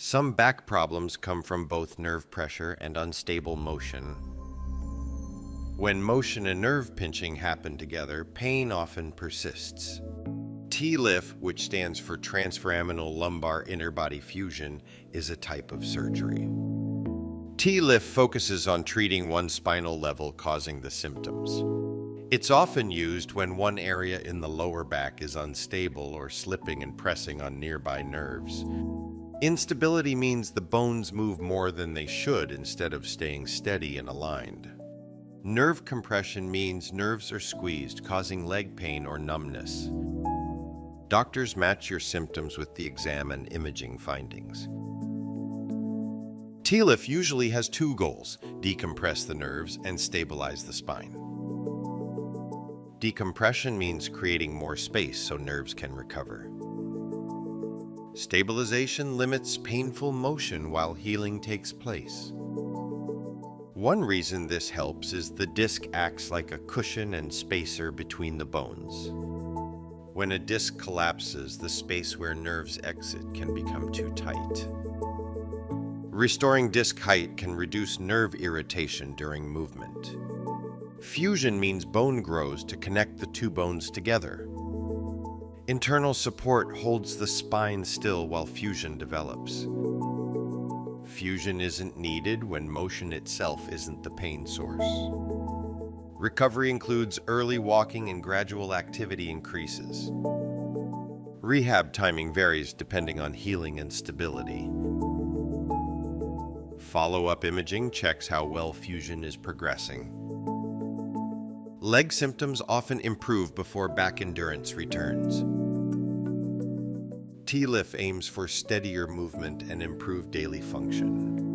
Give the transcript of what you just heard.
Some back problems come from both nerve pressure and unstable motion. When motion and nerve pinching happen together, pain often persists. TLIF, which stands for Transforaminal Lumbar Interbody Fusion, is a type of surgery. TLIF focuses on treating one spinal level causing the symptoms. It's often used when one area in the lower back is unstable or slipping and pressing on nearby nerves. Instability means the bones move more than they should instead of staying steady and aligned. Nerve compression means nerves are squeezed, causing leg pain or numbness. Doctors match your symptoms with the exam and imaging findings. TLIF usually has two goals: decompress the nerves and stabilize the spine. Decompression means creating more space so nerves can recover. Stabilization limits painful motion while healing takes place. One reason this helps is the disc acts like a cushion and spacer between the bones. When a disc collapses, the space where nerves exit can become too tight. Restoring disc height can reduce nerve irritation during movement. Fusion means bone grows to connect the two bones together. Internal support holds the spine still while fusion develops. Fusion isn't needed when motion itself isn't the pain source. Recovery includes early walking and gradual activity increases. Rehab timing varies depending on healing and stability. Follow-up imaging checks how well fusion is progressing. Leg symptoms often improve before back endurance returns. TLIF aims for steadier movement and improved daily function.